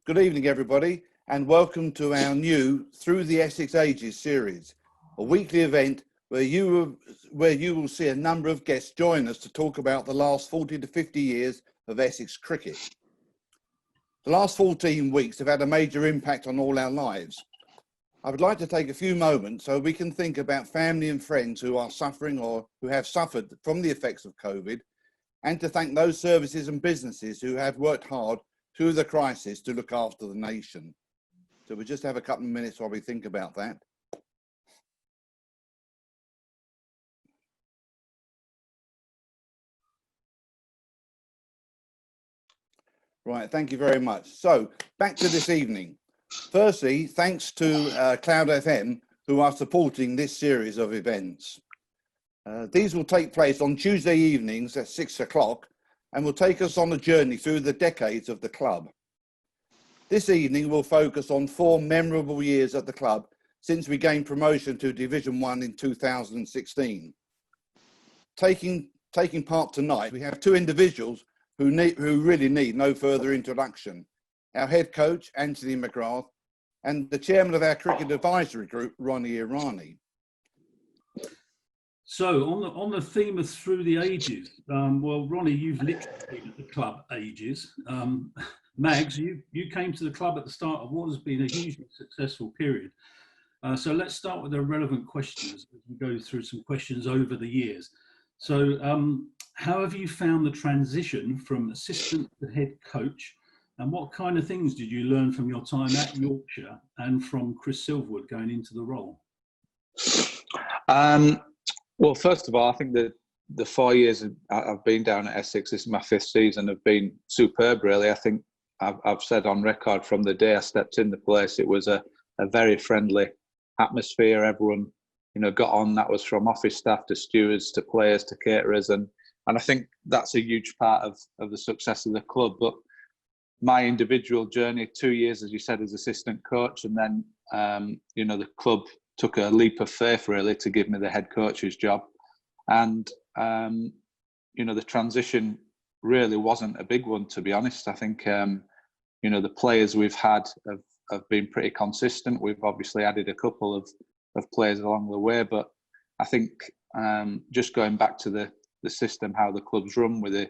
Good evening, everybody, and welcome to our new Through the Essex Ages series, a weekly event where you will see a number of guests join us to talk about the last 40 to 50 years of Essex cricket. The last 14 weeks have had a major impact on all our lives. I would like to take a few moments so we can think about family and friends who are suffering or who have suffered from the effects of COVID, and to thank those services and businesses who have worked hard through the crisis to look after the nation. So we'll just have a couple of minutes while we think about that. Right, thank you very much. So back to this evening. Firstly, thanks to Cloudfm, who are supporting this series of events. These will take place on Tuesday evenings at 6 o'clock and will take us on a journey through the decades of the club. This evening will focus on 4 memorable years at the club since we gained promotion to Division 1 in 2016. Taking part tonight, we have 2 individuals who really need no further introduction. Our head coach, Anthony McGrath, and the chairman of our cricket advisory group, Ronnie Irani. So on the theme of Through the Ages, well, Ronnie, you've literally been at the club ages. Mags, you came to the club at the start of what has been a hugely successful period. So let's start with the relevant questions as we go through some questions over the years. So how have you found the transition from assistant to head coach, and what kind of things did you learn from your time at Yorkshire and from Chris Silverwood going into the role? Well, first of all, I think that the 4 years I've been down at Essex, this is my 5th season, have been superb, really. I think I've said on record from the day I stepped in the place, it was a very friendly atmosphere. Everyone, got on. That was from office staff to stewards to players to caterers. And I think that's a huge part of the success of the club. But my individual journey, 2 years, as you said, as assistant coach, and then, the club took a leap of faith, really, to give me the head coach's job. And, the transition really wasn't a big one, to be honest. I think, the players we've had have been pretty consistent. We've obviously added a couple of players along the way, but I think just going back to the system, how the club's run with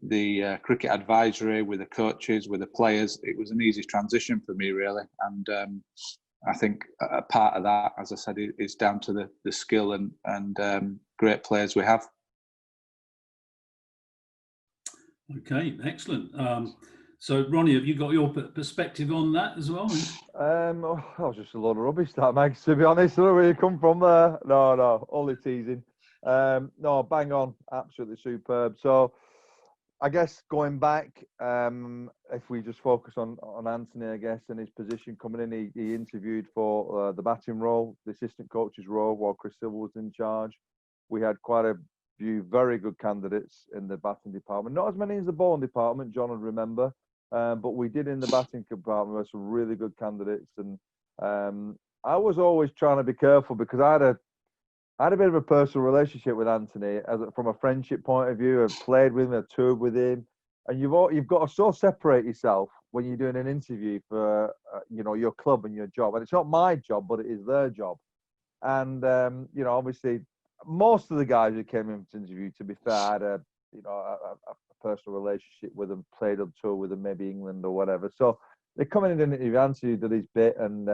the cricket advisory, with the coaches, with the players, it was an easy transition for me, really. And I think a part of that, as I said, is down to the skill and great players we have. Okay, excellent. So, Ronnie, have you got your perspective on that as well? That was just a load of rubbish, that, Max, to be honest. I don't know where you come from there. No, only teasing. No, bang on. Absolutely superb. So, I guess going back, if we just focus on Anthony, I guess, and his position coming in, he interviewed for the batting role, the assistant coach's role, while Chris Silver was in charge. We had quite a few very good candidates in the batting department. Not as many as the bowling department, John would remember, but we did in the batting department with some really good candidates. And I was always trying to be careful because I had a bit of a personal relationship with Anthony from a friendship point of view. I've played with him, I've toured with him, and you've got to so separate yourself when you're doing an interview for your club and your job. And it's not my job, but it is their job. And obviously, most of the guys who came in to interview, to be fair, I had a personal relationship with them, played on tour with them, maybe England or whatever. So they come in and interview. Anthony did his bit, and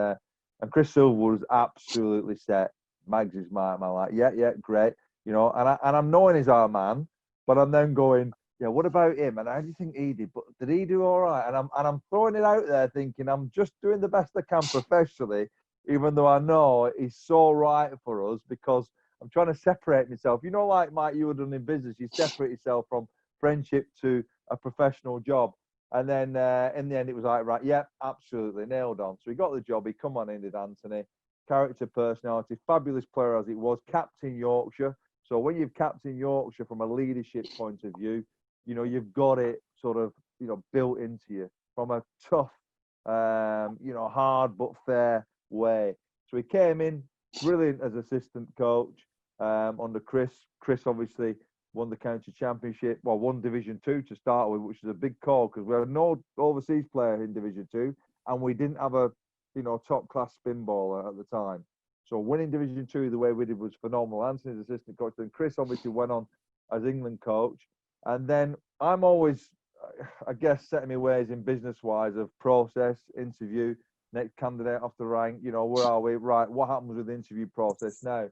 Chris Silver was absolutely set. Mags is my like, yeah, great, and I'm knowing he's our man, but I'm then going, yeah, what about him? And how do you think he did? But did he do all right? And I'm throwing it out there, thinking I'm just doing the best I can professionally, even though I know he's so right for us, because I'm trying to separate myself. Like Mike, you would have done in business, you separate yourself from friendship to a professional job. And then in the end, it was like, right, yeah, absolutely nailed on. So he got the job. He come on in, did Anthony. Character, personality, fabulous player as it was, captain Yorkshire. So when you've captained Yorkshire from a leadership point of view, you've got it sort of, built into you from a tough, hard but fair way. So he came in brilliant as assistant coach under Chris. Chris obviously won the county championship, well, won Division 2 to start with, which is a big call because we had no overseas player in Division 2 and we didn't have a, top class spin bowler at the time. So winning Division 2 the way we did was phenomenal. Anthony's assistant coach, and Chris obviously went on as England coach. And then I'm always, I guess, setting my ways in business-wise of process, interview, next candidate off the rank, where are we? Right, what happens with the interview process now?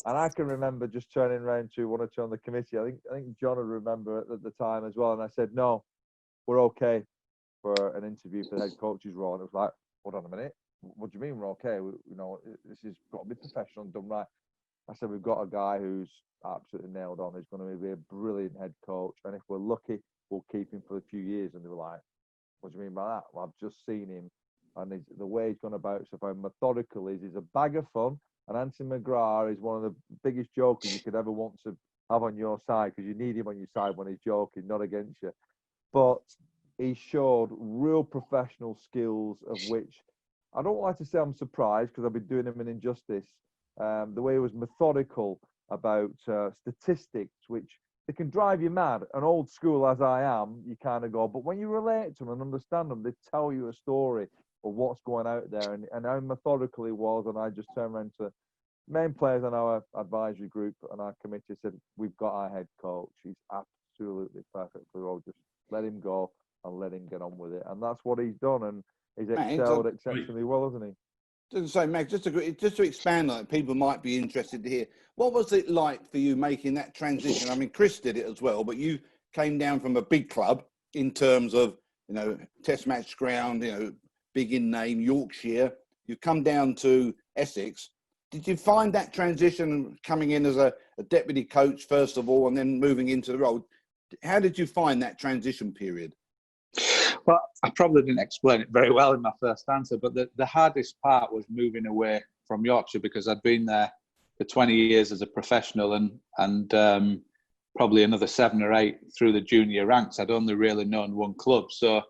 And I can remember just turning around to one or two on the committee. I think John would remember at the time as well. And I said, no, we're okay for an interview for the head coach's role. And it was like, hold on a minute. What do you mean we're okay? This has got to be professional and done right. I said, we've got a guy who's absolutely nailed on. He's going to be a brilliant head coach. And if we're lucky, we'll keep him for a few years. And they were like, what do you mean by that? Well, I've just seen him. And the way he's gone about stuff, how methodical is. He's a bag of fun. And Anthony McGrath is one of the biggest jokers you could ever want to have on your side because you need him on your side when he's joking, not against you. But he showed real professional skills of which I don't like to say I'm surprised because I've been doing him an injustice. The way he was methodical about statistics, which they can drive you mad. And old school as I am, you kind of go, but when you relate to them and understand them, they tell you a story of what's going out there and how methodical he was. And I just turned around to main players on our advisory group and our committee said, we've got our head coach. He's absolutely perfect for the role. Just let him go and let him get on with it. And that's what he's done. And he's excelled exceptionally well, hasn't he? Just to say, Meg, just to expand on it, people might be interested to hear, what was it like for you making that transition? I mean, Chris did it as well, but you came down from a big club in terms of, test match ground, big in name, Yorkshire. You come down to Essex. Did you find that transition coming in as a deputy coach, first of all, and then moving into the role? How did you find that transition period? Well, I probably didn't explain it very well in my first answer, but the hardest part was moving away from Yorkshire because I'd been there for 20 years as a professional and probably another 7 or 8 through the junior ranks. I'd only really known one club. So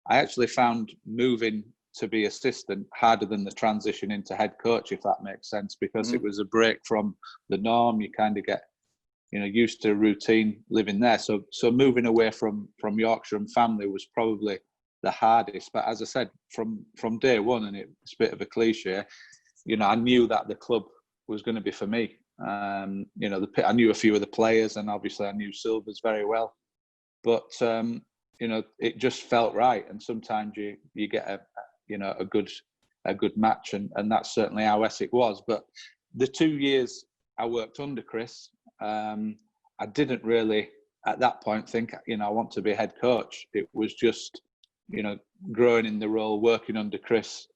I actually found moving to be assistant harder than the transition into head coach, if that makes sense, because it was a break from the norm. You kind of get, used to routine living there. So moving away from Yorkshire and family was probably the hardest. But as I said, from day one, and it's a bit of a cliche, I knew that the club was going to be for me. I knew a few of the players, and obviously I knew Silvers very well. But it just felt right. And sometimes you get a good match, and that's certainly how Essex was. But the 2 years I worked under Chris, I didn't really at that point think I want to be a head coach. It was just growing in the role, working under Chris.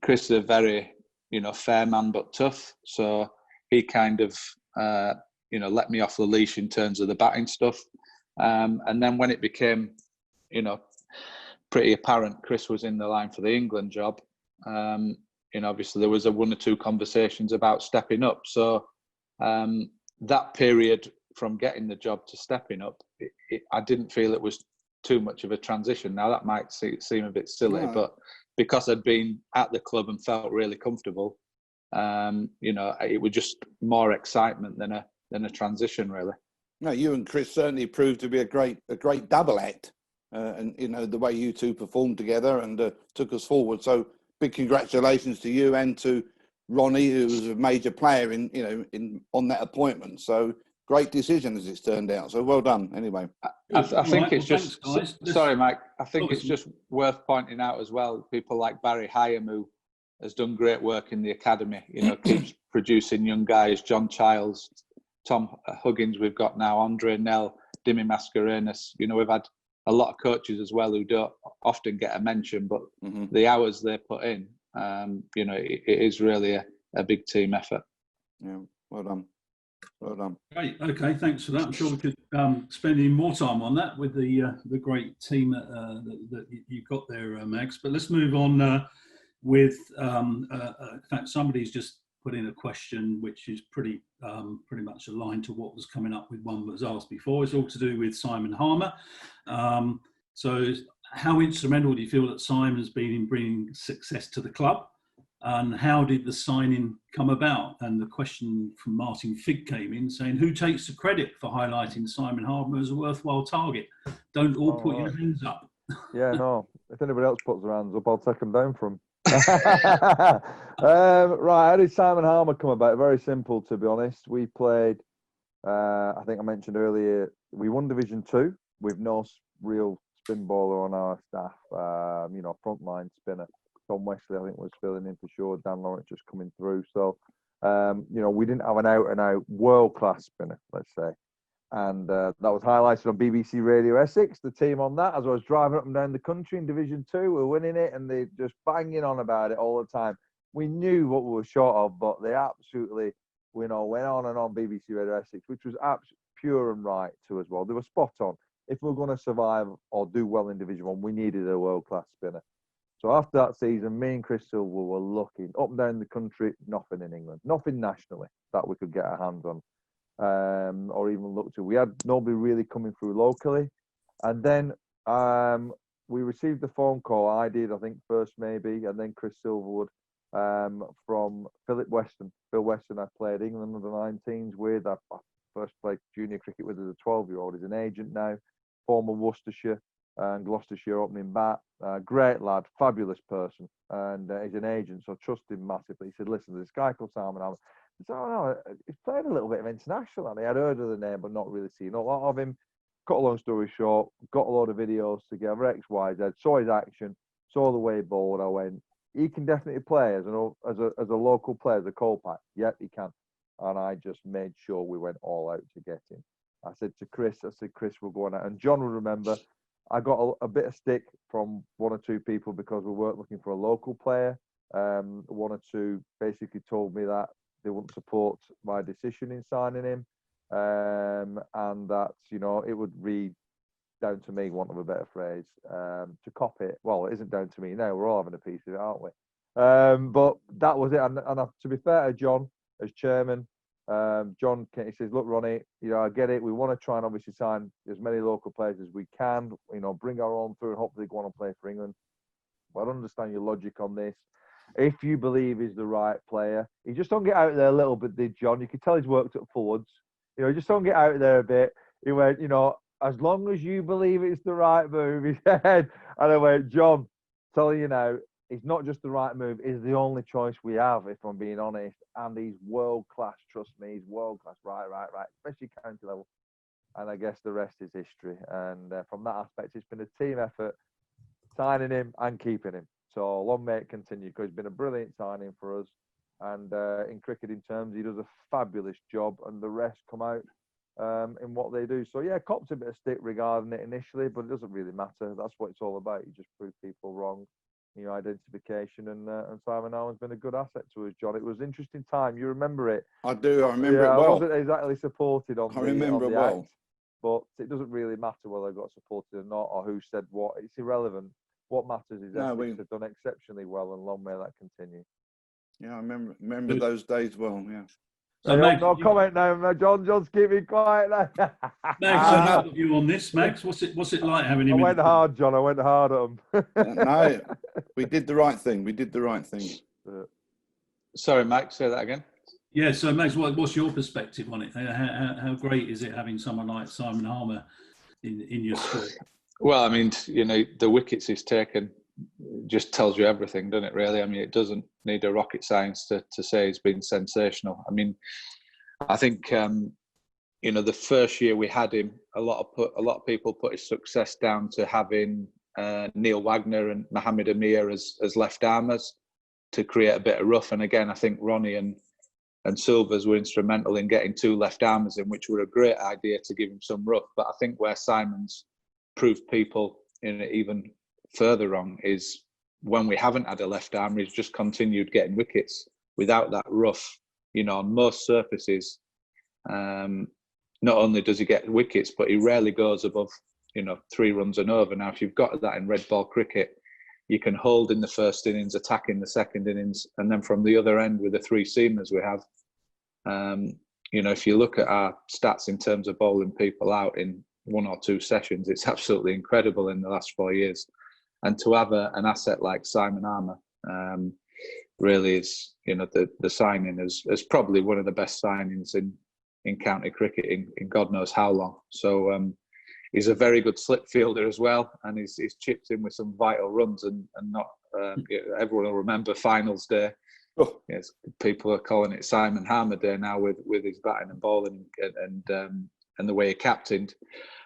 Chris is a very fair man but tough, so he kind of let me off the leash in terms of the batting stuff, and then when it became pretty apparent Chris was in the line for the England job, obviously there was 1 or 2 conversations about stepping up. So that period from getting the job to stepping up, I didn't feel it was too much of a transition. Now that might seem a bit silly, but because I'd been at the club and felt really comfortable, it was just more excitement than a transition, really. No, you and Chris certainly proved to be a great double act. And the way you two performed together and took us forward. So big congratulations to you and to Ronnie, who was a major player on that appointment. So great decision as it's turned out. So well done. Anyway, I think it's just sorry, Mike. I think it's just worth pointing out as well. People like Barry Hyam, who has done great work in the academy. Keeps producing young guys. John Childs, Tom Huggins. We've got now Andre Nell, Dimi Mascarenas. We've had a lot of coaches as well who don't often get a mention, but the hours they put in, it is really a big team effort. Yeah, well done. Well done. Great. Okay, thanks for that. I'm sure we could spend any more time on that with the great team that you've got there, Max. But let's move on with. In fact, somebody's just put in a question which is pretty much aligned to what was coming up with one that was asked before. It's all to do with Simon Harmer. So how instrumental do you feel that Simon has been in bringing success to the club? And how did the signing come about? And the question from Martin Figg came in saying, who takes the credit for highlighting Simon Harmer as a worthwhile target? Don't all put your hands up. Yeah, no. If anybody else puts their hands up, I'll take them down from. Right, how did Simon Harmer come about? Very simple, to be honest. We played, I think I mentioned earlier, we won Division 2 with no real spin bowler on our staff. Frontline spinner. Tom Wesley, I think, was filling in for sure. Dan Lawrence just coming through. So, we didn't have an out-and-out world-class spinner, let's say. And that was highlighted on BBC Radio Essex, the team on that. As I was driving up and down the country in Division 2, we were winning it, and they just banging on about it all the time. We knew what we were short of, but they absolutely, went on and on BBC Radio Essex, which was absolutely pure and right too as well. They were spot on. If we were going to survive or do well in Division 1, we needed a world-class spinner. So after that season, me and Chris Silver were looking up and down the country, nothing in England, nothing nationally that we could get our hands on, or even look to. We had nobody really coming through locally. And then we received the phone call. I did, I think, first maybe, and then Chris Silverwood from Phil Weston, I played England under 19s with. I first played junior cricket with as a 12-year-old. He's an agent now, former Worcestershire and Gloucestershire opening bat. Great lad, fabulous person, and he's an agent, so I trust him massively. He said, listen, there's this guy called Simon Harmer. I said, oh no, he's played a little bit of international, and I had heard of the name but not really seen a lot of him. Cut a long story short, got a load of videos together, X, Y, Z, saw his action, saw the way he bowled. I went, he can definitely play as a local player, as a coal pack. Yep, he can. And I just made sure we went all out to get him. I said, Chris, we're going out. And John will remember, I got a bit of stick from one or two people because we weren't looking for a local player. One or two basically told me that they wouldn't support my decision in signing him, and that it would read down to me, want of a better phrase, to cop it. Well, it isn't down to me now. We're all having a piece of it, aren't we? But that was it. And to be fair to John, as chairman, John, he says, look, Ronnie, I get it. We want to try and obviously sign as many local players as we can, bring our own through and hopefully go on and play for England. Well, I don't understand your logic on this. If you believe he's the right player, he just don't get out there a little bit, did John? You could tell he's worked at forwards. Just don't get out there a bit. He went, as long as you believe it's the right move, he said. And I went, John, telling you now, it's not just the right move, it's the only choice we have, if I'm being honest. And he's world-class, trust me, he's world-class, right, especially county level. And I guess the rest is history. And from that aspect, it's been a team effort, signing him and keeping him. So long may it continue, because he's been a brilliant signing for us. And in cricketing terms, he does a fabulous job, and the rest come out in what they do. So yeah, copped a bit of stick regarding it initially, but it doesn't really matter. That's what it's all about. You just prove people wrong. Identification, and Simon Harmer's been a good asset to us, John. It was an interesting time. You remember it? I do. I remember it well. I wasn't exactly supported on remember on the well. act, but it doesn't really matter whether I got supported or not, or who said what. It's irrelevant. What matters is that we have done exceptionally well, and long may that continue. Yeah, I remember those days well. Yeah. So Max, no comment now, John. John's keeping quiet now. Max, you on this, Max? What's it like having him? I went hard, John. I went hard at him. No, we did the right thing. Sorry, Max, say that again. Yeah, so Max, what's your perspective on it? How great is it having someone like Simon Harmer in your squad? Well, I mean, the wickets he's taken just tells you everything, doesn't it, really? I mean, it doesn't need a rocket science to say he's been sensational. I mean, I think, the first year we had him, a lot of people put his success down to having Neil Wagner and Mohammed Amir as left armers to create a bit of rough. And again, I think Ronnie and Silvers were instrumental in getting two left armers in, which were a great idea to give him some rough. But I think where Simon's proved people even further wrong is when we haven't had a left arm, he's just continued getting wickets without that rough. On most surfaces, not only does he get wickets, but he rarely goes above 3 runs and over. Now, if you've got that in red ball cricket, you can hold in the first innings, attack in the second innings, and then from the other end with the 3 seamers we have, if you look at our stats in terms of bowling people out in 1 or 2 sessions, it's absolutely incredible in the last 4 years. And to have an asset like Simon Harmer, really is, the signing is probably one of the best signings in county cricket in God knows how long. So he's a very good slip fielder as well, and he's chipped in with some vital runs, and not everyone will remember finals day. Oh. Yes, people are calling it Simon Harmer Day now with his batting and bowling and the way he captained.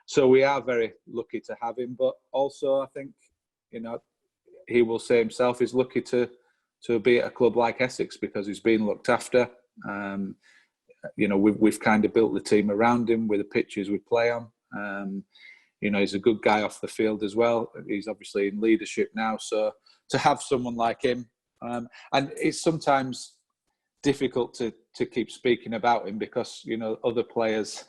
So we are very lucky to have him, but also I think he will say himself he's lucky to be at a club like Essex because he's been looked after. We've kind of built the team around him with the pitches we play on. He's a good guy off the field as well. He's obviously in leadership now, so to have someone like him, and it's sometimes difficult to keep speaking about him because other players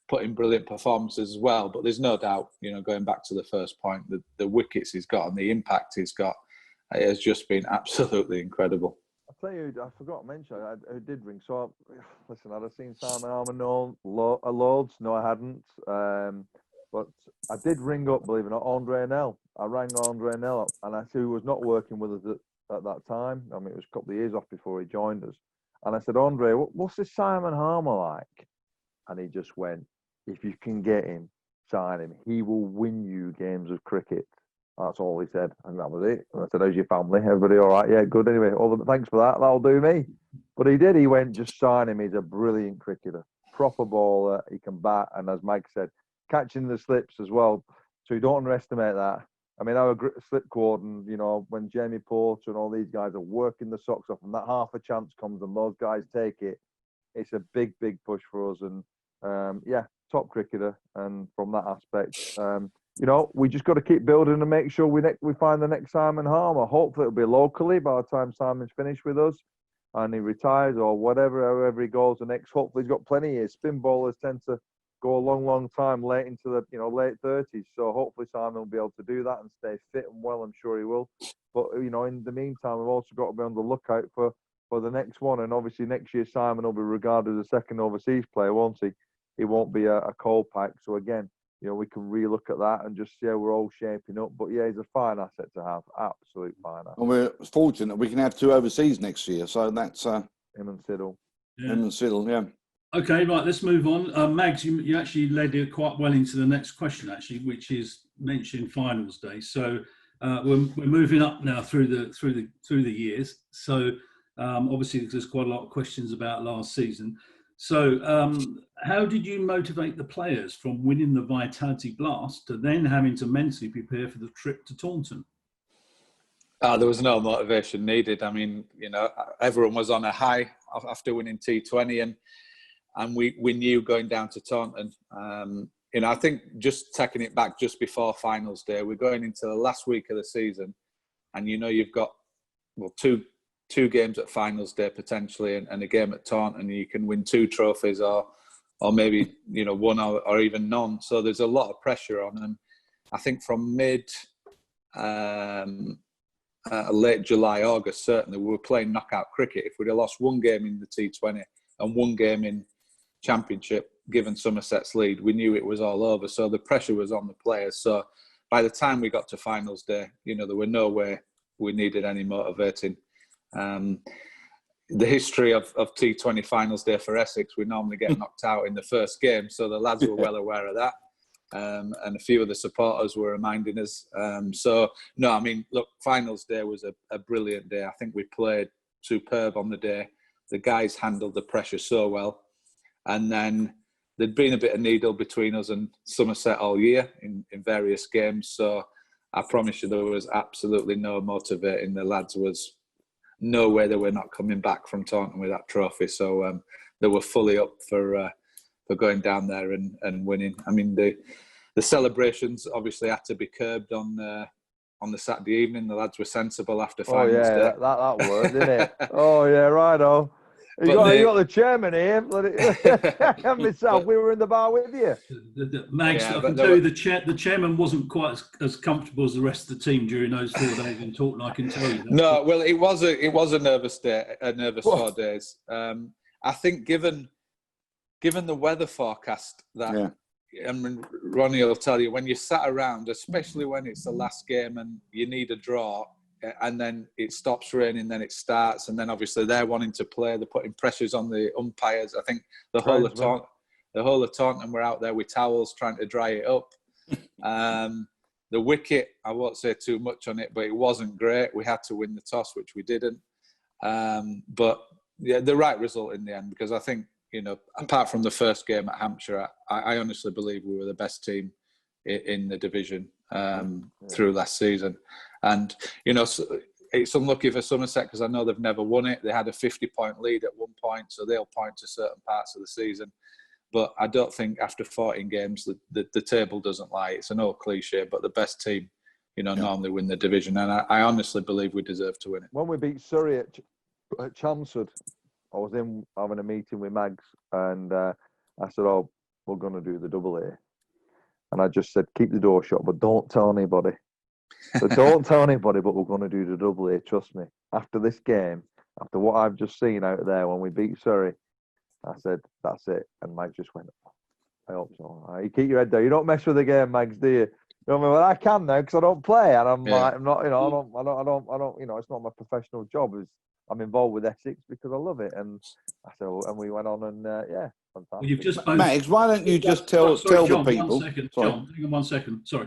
put in brilliant performances as well. But there's no doubt, going back to the first point, the wickets he's got and the impact he's got, it has just been absolutely incredible. I'll tell you, I forgot to mention, I did ring. So, listen, I'd have seen Simon Harmer loads. No, I hadn't. But I did ring up, believe it or not, Andre Nell. I rang Andre Nell up, and I said he was not working with us at that time. I mean, it was a couple of years off before he joined us. And I said, Andre, what's this Simon Harmer like? And he just went, if you can get him, sign him. He will win you games of cricket. That's all he said, and that was it. And I said, how's your family? Everybody all right? Yeah, good. Anyway, thanks for that. That'll do me. But he did. He went, just sign him. He's a brilliant cricketer. Proper baller. He can bat. And as Mike said, catching the slips as well. So you don't underestimate that. I mean, our slip cordon, when Jamie Porter and all these guys are working the socks off and that half a chance comes and those guys take it, it's a big, big push for us. And, top cricketer. And from that aspect, we just got to keep building and make sure we find the next Simon Harmer. Hopefully it'll be locally by the time Simon's finished with us and he retires or whatever, however he goes the next. Hopefully he's got plenty of years. Spin bowlers tend to go a long, long time late into the late 30s. So hopefully Simon will be able to do that and stay fit and well. I'm sure he will. But in the meantime, we've also got to be on the lookout for the next one. And obviously next year Simon will be regarded as a second overseas player, won't he? He won't be a cold pack. So again, we can relook at that and just see how we're all shaping up. But yeah, he's a fine asset to have. Absolute fine asset. And we're fortunate we can have 2 overseas next year. So that's him and Siddle. Yeah. Him and Siddle, yeah. Okay, right, let's move on. Mags, you actually led it quite well into the next question, actually, which is mentioned finals day. So we're moving up now through the years. So obviously there's quite a lot of questions about last season. So how did you motivate the players from winning the Vitality Blast to then having to mentally prepare for the trip to Taunton? There was no motivation needed. I mean, everyone was on a high after winning T20 and we knew going down to Taunton. I think just taking it back just before finals day, we're going into the last week of the season and you've got two games at finals day potentially and a game at Taunton. You can win 2 trophies or maybe one or even none. So there's a lot of pressure on. And I think from late July, August, certainly we were playing knockout cricket. If we'd have lost 1 game in the T20 and 1 game in Championship, given Somerset's lead, we knew it was all over. So the pressure was on the players. So by the time we got to finals day, there were no way we needed any motivating. The history of T20 finals day for Essex, we normally get knocked out in the first game, so the lads were well aware of that, and a few of the supporters were reminding us. Finals day was a brilliant day. I think we played superb on the day. The guys handled the pressure so well, and then there'd been a bit of needle between us and Somerset all year in various games, so I promise you there was absolutely no motivating. The lads was no way they were not coming back from Taunton with that trophy. So they were fully up for going down there and winning. I mean, the celebrations obviously had to be curbed on the Saturday evening. The lads were sensible after finals day. That worked, didn't it? Oh yeah, righto. You got the chairman here. And myself, we were in the bar with you. Mags, I can tell you the chairman wasn't quite as comfortable as the rest of the team during those 4 days in Taunton. I can tell you that. No, well, it was a nervous day, a nervous 4 days. I think given the weather forecast that, I mean, Ronnie will tell you, when you sat around, especially when it's the last game and you need a draw, and then it stops raining, then it starts, and then obviously they're wanting to play. They're putting pressures on the umpires. I think the whole of Taunton were out there with towels trying to dry it up. The wicket, I won't say too much on it, but it wasn't great. We had to win the toss, which we didn't. But yeah, the right result in the end, because I think, you know, apart from the first game at Hampshire, I honestly believe we were the best team in the division through last season. And, you know, it's unlucky for Somerset because I know they've never won it. They had a 50-point lead at one point, so they'll point to certain parts of the season. But I don't think after 14 games, the table doesn't lie. It's an old cliche, but the best team, you know, normally win the division. And I honestly believe we deserve to win it. When we beat Surrey at Chelmsford, I was in having a meeting with Mags, and I said, "Oh, we're going to do the double A." And I just said, "Keep the door shut, but don't tell anybody." So don't tell anybody, but we're going to do the double A. Trust me. After this game, after what I've just seen out there when we beat Surrey, I said, "That's it." And Mike just went, "I hope so." You keep your head down. You don't mess with the game, Mags, do you? You know what I mean? Well, I can now because I don't play, and I'm like, I'm not, you know, I don't, you know, it's not my professional job. I'm involved with Essex because I love it, and I said, and we went on, and yeah, fantastic. Well, you've just Max, why don't you just tell John, the people? 1 second, John, hang on 1 second. Sorry,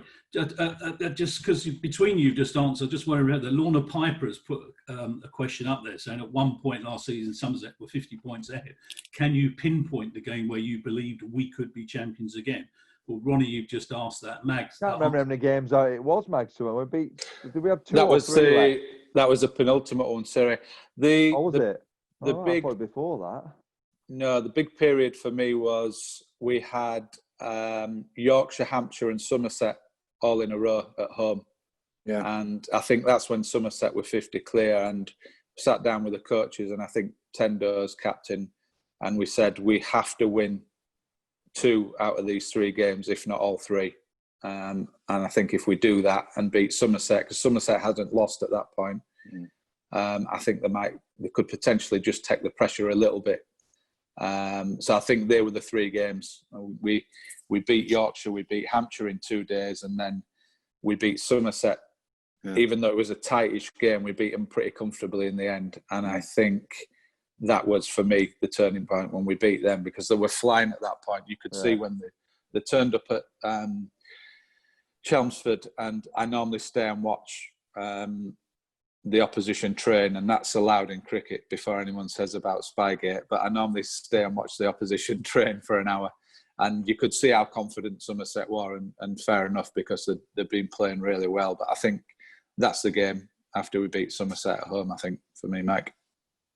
just because between you just answered, I just want to remember that Lorna Piper has put a question up there saying at one point last season Somerset were 50 points ahead. Can you pinpoint the game where you believed we could be champions again? Well, Ronnie, you've just asked that. Max, I can't remember how many games it was, Max. So we beat. Did we have two? That or was three that was the penultimate one, sorry. Was it? The I big thought before that. No, the big period for me was we had Yorkshire, Hampshire, and Somerset all in a row at home. Yeah, and I think that's when Somerset were 50 clear, and sat down with the coaches, and I think Tendo's captain, and we said we have to win 2 out of these 3 games, if not all 3. And I think if we do that and beat Somerset, because Somerset hasn't lost at that point, I think they could potentially just take the pressure a little bit. So I think they were the 3 games. We beat Yorkshire, we beat Hampshire in 2 days, and then we beat Somerset. Yeah. Even though it was a tightish game, we beat them pretty comfortably in the end. And I think that was, for me, the turning point when we beat them, because they were flying at that point. You could see when they turned up at Chelmsford, and I normally stay and watch the opposition train, and that's allowed in cricket before anyone says about Spygate, but I normally stay and watch the opposition train for an hour, and you could see how confident Somerset were, and fair enough, because they've been playing really well. But I think that's the game after we beat Somerset at home, I think, for me, Mike.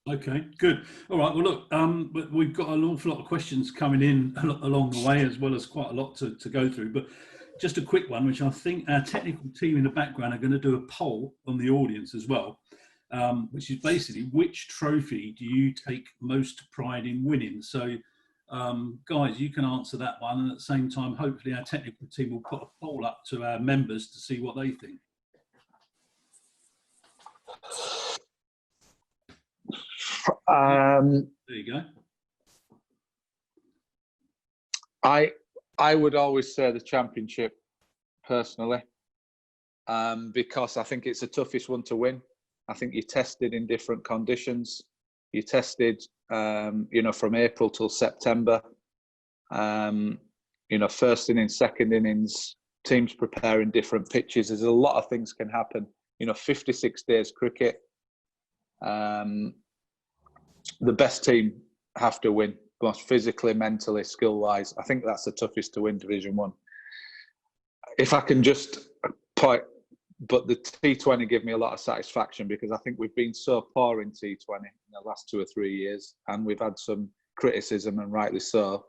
Okay, good. All right, well, look, we've got an awful lot of questions coming in along the way, as well as quite a lot to go through, but just a quick one, which I think our technical team in the background are going to do a poll on the audience as well, which is basically, which trophy do you take most pride in winning? So, guys, you can answer that one, and at the same time, hopefully our technical team will put a poll up to our members to see what they think. There you go. I would always say the championship, personally, because I think it's the toughest one to win. I think you're tested in different conditions. You're tested, from April till September. First innings, second innings, teams preparing different pitches. There's a lot of things can happen. 56 days cricket. The best team have to win, both physically, mentally, skill-wise. I think that's the toughest to win Division 1. If I can just point, but the T20 give me a lot of satisfaction, because I think we've been so poor in T20 in the last 2 or 3 years, and we've had some criticism, and rightly so.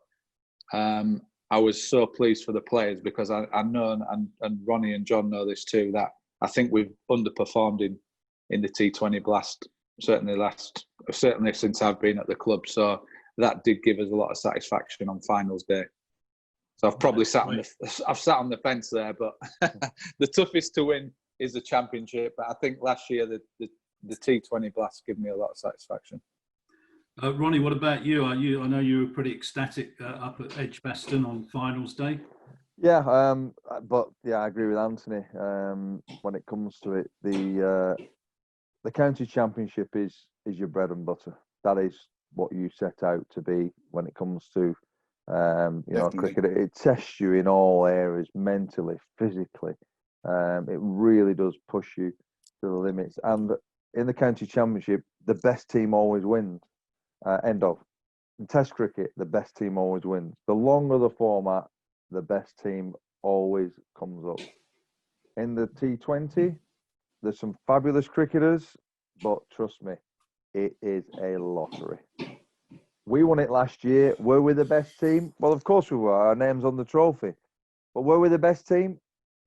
I was so pleased for the players, because I know, and Ronnie and John know this too, that I think we've underperformed in the T20 blast, certainly since I've been at the club. So that did give us a lot of satisfaction on finals day. So I've probably sat on the fence there, but the toughest to win is the championship. But I think last year the T20 blast gave me a lot of satisfaction. Ronnie, what about you? I know you were pretty ecstatic up at Edgbaston on finals day. Yeah, but yeah, I agree with Anthony. When it comes to it, the the county championship is your bread and butter. That is what you set out to be when it comes to cricket. It tests you in all areas, mentally, physically. It really does push you to the limits. And in the county championship, the best team always wins. End of. In Test cricket, the best team always wins. The longer the format, the best team always comes up. In the T20, there's some fabulous cricketers, but trust me, it is a lottery. We won it last year. Were we the best team? Well, of course we were. Our name's on the trophy. But were we the best team?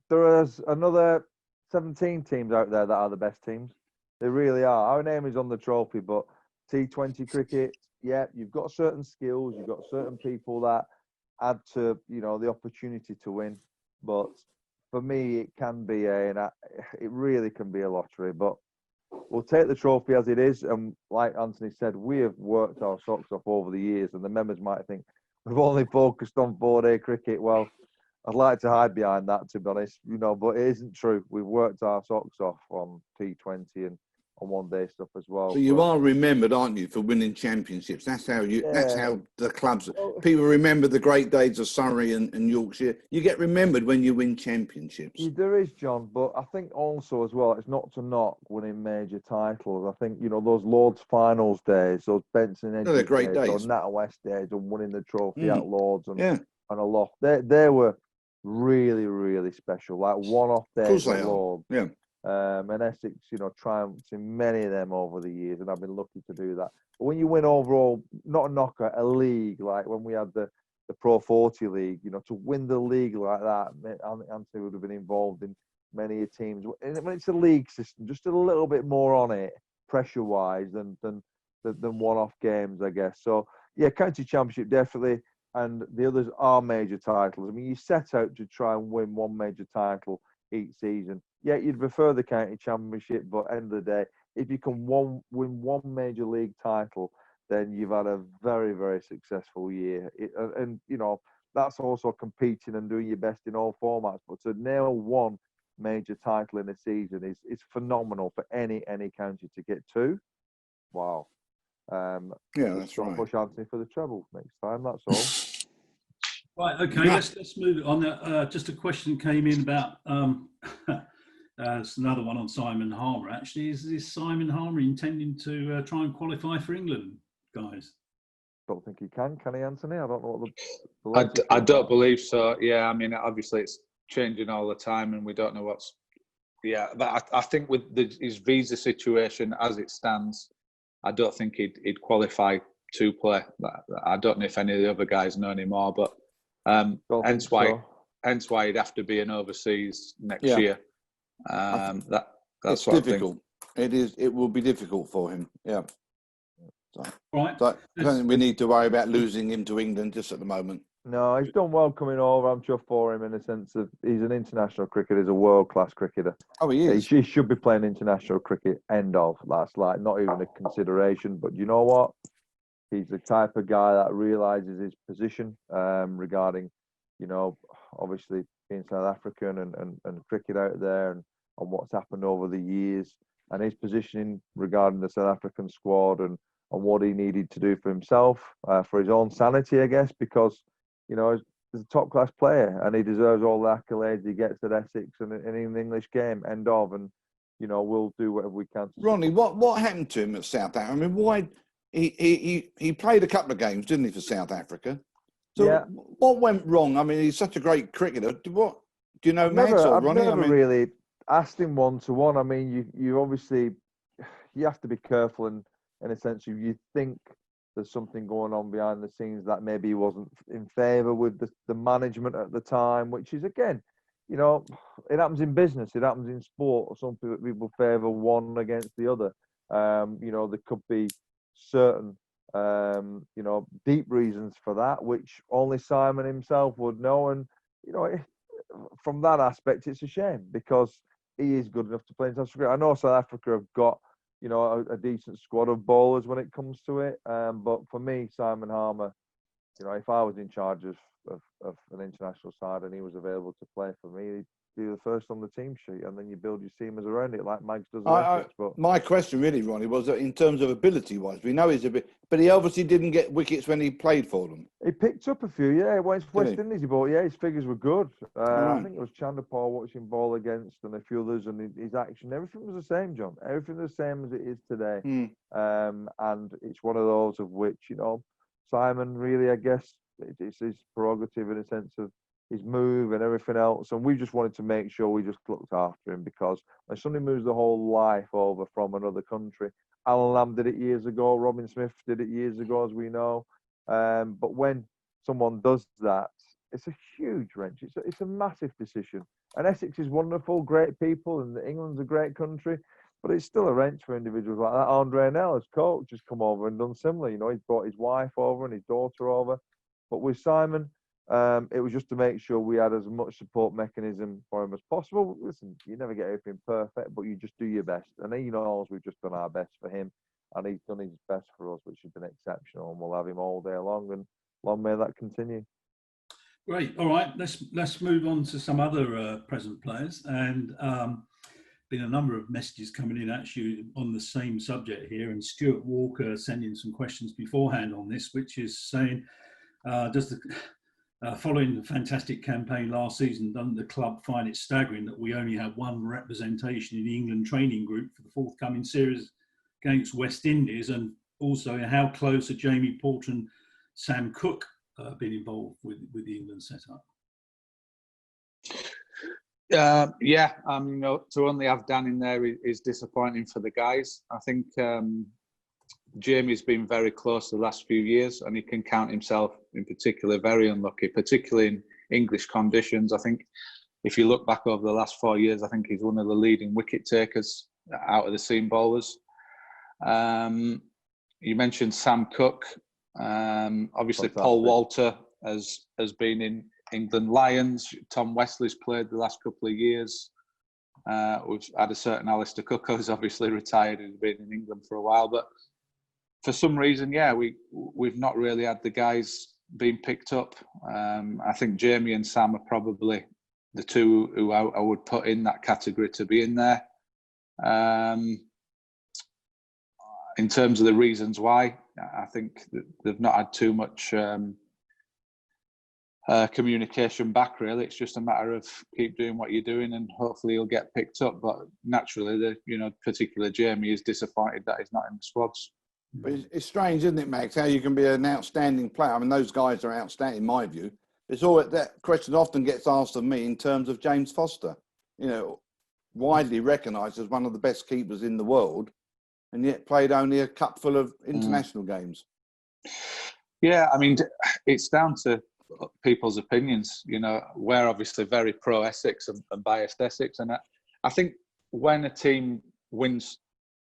There is another 17 teams out there that are the best teams. They really are. Our name is on the trophy, but T20 cricket, yeah, you've got certain skills, you've got certain people that add to, the opportunity to win. But for me, it can be it really can be a lottery. But we'll take the trophy as it is. And like Anthony said, we have worked our socks off over the years, and the members might think we've only focused on 4-day cricket. Well, I'd like to hide behind that, to be honest, but it isn't true. We've worked our socks off on T20 and on 1-day stuff as well. But you are remembered, aren't you, for winning championships? That's how That's how the clubs. People remember the great days of Surrey and Yorkshire. You get remembered when you win championships. There is, John, but I think also as well, it's not to knock winning major titles. I think those Lords finals days, those Benson Edges they're great days. those NatWest days, and winning the trophy at Lords and aloft. They were really, really special. Like one-off days at Lords. Yeah. And Essex, triumphs in many of them over the years, and I've been lucky to do that. But when you win overall, not a knocker, a league, like when we had the Pro 40 League, to win the league like that, Anthony would have been involved in many teams. And when it's a league system, just a little bit more on it, pressure-wise, than one-off games, I guess. So, yeah, county championship, definitely, and the others are major titles. I mean, you set out to try and win one major title each season. Yeah, you'd prefer the county championship, but end of the day, if you can win one major league title, then you've had a very, very successful year. That's also competing and doing your best in all formats. But to nail one major title in a season is phenomenal for any county to get to. Wow. That's right. Push Anthony for the treble next time. That's all. Right. Okay. Let's move it on. Just a question came in about. There's another one on Simon Harmer. Actually, is Simon Harmer intending to try and qualify for England, guys? Don't think he can he, Anthony? I don't know what I don't believe so. Yeah, I mean, obviously it's changing all the time, and we don't know what's. Yeah, but I think with his visa situation as it stands, I don't think he'd qualify to play. I don't know if any of the other guys know anymore, but hence why he'd have to be in overseas next year. That's what difficult. I think. It will be difficult for him. Yeah. So, right. So I don't think we need to worry about losing him to England just at the moment. No, he's done well coming over. I'm sure for him in the sense of he's an international cricketer. He's a world-class cricketer. Oh, he is. He should be playing international cricket. End of. That's like not even a consideration. But you know what? He's the type of guy that realises his position regarding, obviously being South African and cricket out there and what's happened over the years and his positioning regarding the South African squad and what he needed to do for himself, for his own sanity, I guess, because, he's a top-class player and he deserves all the accolades he gets at Essex and in the English game, end of. And, we'll do whatever we can. Ronnie, what happened to him at South Africa? I mean, why... He played a couple of games, didn't he, for South Africa? So what went wrong? I mean, he's such a great cricketer. What do you know, Max or Ronnie? I've never really asked him one-to-one. I mean, you obviously you have to be careful in a sense. You think there's something going on behind the scenes that maybe he wasn't in favour with the management at the time, which is again, it happens in business, it happens in sport. Some people favour one against the other. There could be certain deep reasons for that, which only Simon himself would know. And from that aspect, it's a shame because he is good enough to play in South Africa. I know South Africa have got a decent squad of bowlers when it comes to it, but for me, Simon Harmer, if I was in charge of an international side and he was available to play for me, he'd do the first on the team sheet, and then you build your team around it like Mags does. My question really, Ronnie, was that in terms of ability-wise, we know he's a bit, but he obviously didn't get wickets when he played for them. He picked up a few, yeah. Well, it's West Indies he bought, yeah. His figures were good. I think it was Chandapal watching ball against and a few others, and his action, everything was the same, John. Everything was the same as it is today. And it's one of those of which, you know, Simon really, I guess, it's his prerogative in a sense of his move and everything else. And we just wanted to make sure we just looked after him, because when somebody moves the whole life over from another country, Alan Lamb did it years ago, Robin Smith did it years ago, as we know. But when someone does that, it's a huge wrench. It's a massive decision. And Essex is wonderful, great people, and England's a great country, but it's still a wrench for individuals like that. Andre Nell, as coach, has come over and done similar. You know, he's brought his wife over and his daughter over. But with Simon, it was just to make sure we had as much support mechanism for him as possible. Listen, you never get everything perfect, but you just do your best. And he knows we've just done our best for him, and he's done his best for us, which has been exceptional. And we'll have him all day long, and long may that continue. Great. All right, let's move on to some other present players. And been a number of messages coming in actually on the same subject here. And Stuart Walker sending some questions beforehand on this, which is saying, does the following the fantastic campaign last season, doesn't the club find it staggering that we only have one representation in the England training group for the forthcoming series against West Indies? And also, how close are Jamie Porter and Sam Cooke been involved with the England setup? Yeah, to only have Dan in there is disappointing for the guys. I think Jamie's been very close the last few years, and he can count himself in particular very unlucky, particularly in English conditions. I think if you look back over the last 4 years, I think he's one of the leading wicket takers out of the seam bowlers. You mentioned Sam Cooke. Obviously, Paul Walter has been in England Lions. Tom Wesley's played the last couple of years. We've had a certain Alistair Cook who's obviously retired, who's been in England for a while. But for some reason, yeah, we've not really had the guys being picked up. I think Jamie and Sam are probably the two who I would put in that category to be in there. In terms of the reasons why, I think that they've not had too much communication back, really. It's just a matter of keep doing what you're doing and hopefully you'll get picked up. But naturally, particular Jamie is disappointed that he's not in the squads. But it's strange, isn't it, Max, how you can be an outstanding player? I mean, those guys are outstanding, in my view. It's all that question often gets asked of me in terms of James Foster, widely recognised as one of the best keepers in the world, and yet played only a cupful of international games. Yeah, I mean, it's down to people's opinions. We're obviously very pro Essex and biased Essex, and I think when a team wins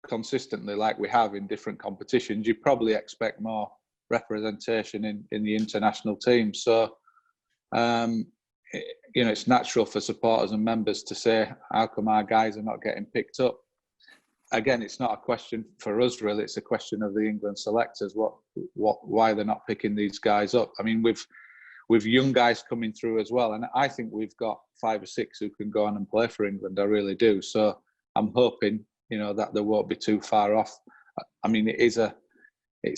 consistently like we have in different competitions, you probably expect more representation in the international team. So it's natural for supporters and members to say, how come our guys are not getting picked up? Again, it's not a question for us really, it's a question of the England selectors, why they're not picking these guys up. I mean, with young guys coming through as well, and I think we've got 5 or 6 who can go on and play for England, I really do. So I'm hoping that they won't be too far off. I mean, it's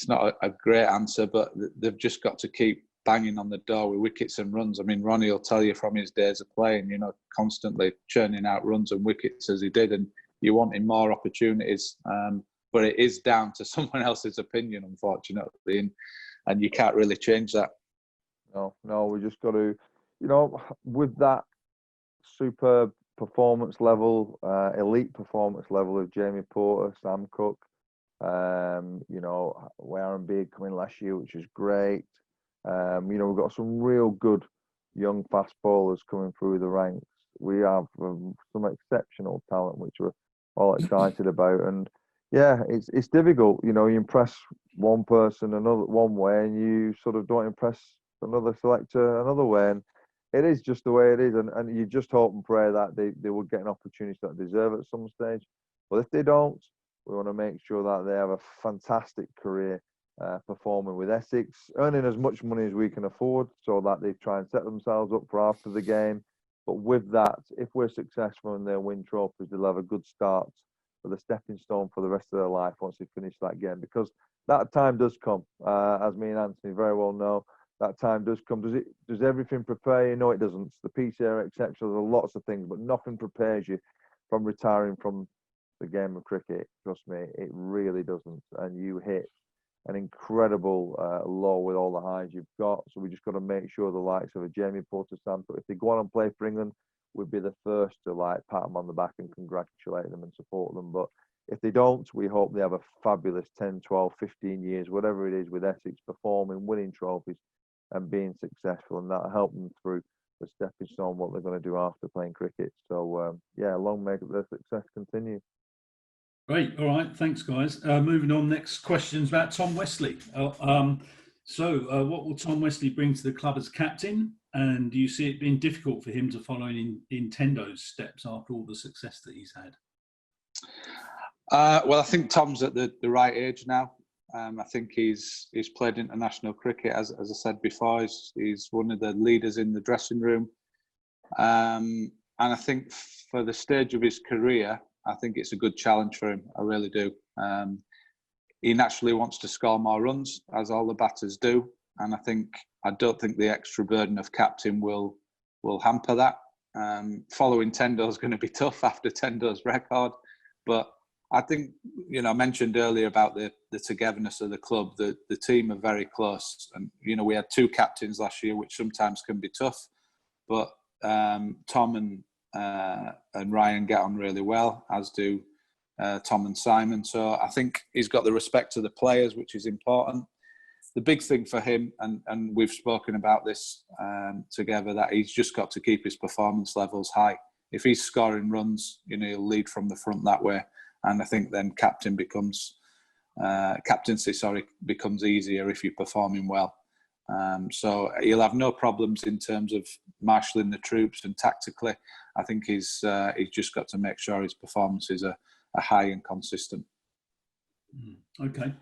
not a great answer, but they've just got to keep banging on the door with wickets and runs. I mean, Ronnie will tell you from his days of playing, constantly churning out runs and wickets as he did, and you wanting more opportunities. But it is down to someone else's opinion, unfortunately, and you can't really change that. No, we just got to, with that superb performance level, elite performance level of Jamie Porter, Sam Cooke, Warren Beard coming last year, which is great. We've got some real good young fast bowlers coming through the ranks. We have some exceptional talent, which we're all excited about. And yeah, it's difficult. You impress one person one way, and you sort of don't impress another selector another way. And it is just the way it is, and you just hope and pray that they will get an opportunity that they deserve at some stage. But if they don't, we want to make sure that they have a fantastic career performing with Essex, earning as much money as we can afford, so that they try and set themselves up for after the game, But with that, if we're successful and they'll win trophies, they'll have a good start for the stepping stone for the rest of their life once they finish that game. Because that time does come, as me and Anthony very well know. That time does come. Does everything prepare you? No, it doesn't. The peace era, etc. There are lots of things, but nothing prepares you from retiring from the game of cricket. Trust me, it really doesn't. And you hit an incredible low with all the highs you've got. So we just got to make sure the likes of a Jamie Porter Santo, if they go on and play for England, we'd be the first to like pat them on the back and congratulate them and support them. But if they don't, we hope they have a fabulous 10, 12, 15 years, whatever it is, with Essex, performing, winning trophies and being successful, and that'll help them through the stepping stone, what they're going to do after playing cricket. So, yeah, long may their success continue. Great. All right. Thanks, guys. Moving on. Next question's about Tom Wesley. What will Tom Wesley bring to the club as captain? And do you see it being difficult for him to follow in Nintendo's steps after all the success that he's had? Well, I think Tom's at the right age now. I think he's played international cricket, as I said before. He's one of the leaders in the dressing room. And I think for the stage of his career, I think it's a good challenge for him. I really do. He naturally wants to score more runs, as all the batters do. And I don't think the extra burden of captain will hamper that. Following Tendo is going to be tough after Tendo's record. But I think, I mentioned earlier about the togetherness of the club. The team are very close. And, we had 2 captains last year, which sometimes can be tough. But Tom and Ryan get on really well, as do Tom and Simon. So I think he's got the respect of the players, which is important. The big thing for him, and we've spoken about this together, that he's just got to keep his performance levels high. If he's scoring runs, he'll lead from the front that way. And I think then captaincy becomes easier if you're performing well. So he'll have no problems in terms of marshalling the troops, and tactically, I think he's just got to make sure his performances are high and consistent. Okay.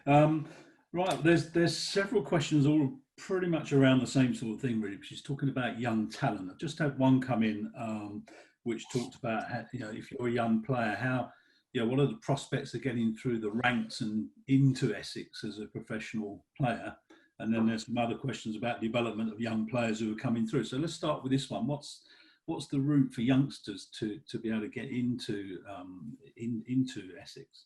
Right. There's several questions all pretty much around the same sort of thing, really. She's talking about young talent. I've just had one come in, which talked about how, if you're a young player, what are the prospects of getting through the ranks and into Essex as a professional player? And then there's some other questions about development of young players who are coming through. So let's start with this one. What's the route for youngsters to be able to get into Essex?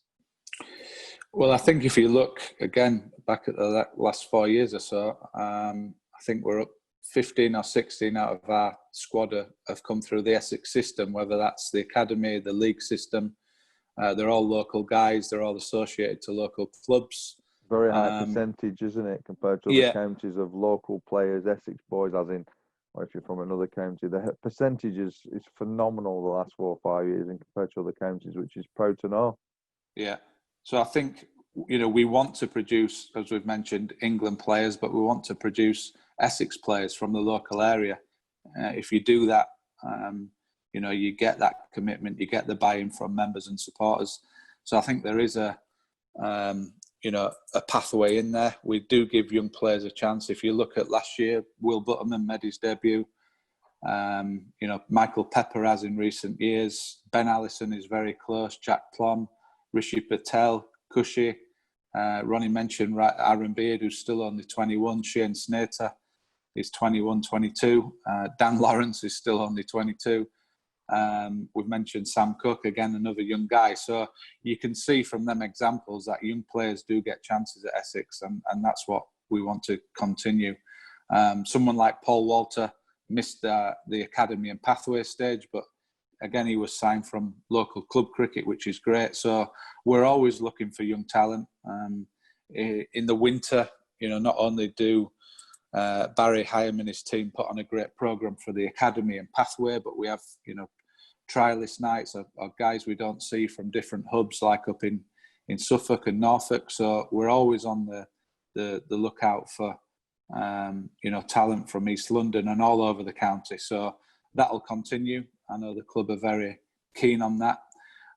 Well, I think if you look again back at the last 4 years or so, I think we're up 15 or 16 out of our squad have come through the Essex system, whether that's the academy, the league system. They're all local guys. They're all associated to local clubs. Very high percentage, isn't it, compared to other counties of local players, Essex boys, as in, or if you're from another county. The percentage is phenomenal the last 4 or 5 years, and compared to other counties, which is proud to know. Yeah. So I think, we want to produce, as we've mentioned, England players, but we want to produce Essex players from the local area. If you do that, you get that commitment, you get the buy-in from members and supporters. So I think there is a pathway in there. We do give young players a chance. If you look at last year, Will Butterman made his debut. Michael Pepper has in recent years. Ben Allison is very close. Jack Plum, Rishi Patel, Cooke. Ronnie mentioned Aaron Beard, who's still only 21. Shane Snater is 21, 22. Dan Lawrence is still only 22. We've mentioned Sam Cooke, again, another young guy. So you can see from them examples that young players do get chances at Essex, and that's what we want to continue. Someone like Paul Walter missed the academy and pathway stage, but again, he was signed from local club cricket, which is great. So we're always looking for young talent. In the winter, not only do Barry Hyam and his team put on a great programme for the academy and pathway, but we have, trialist nights of guys we don't see from different hubs, like up in Suffolk and Norfolk. So we're always on the lookout for, talent from East London and all over the county. So that'll continue. I know the club are very keen on that.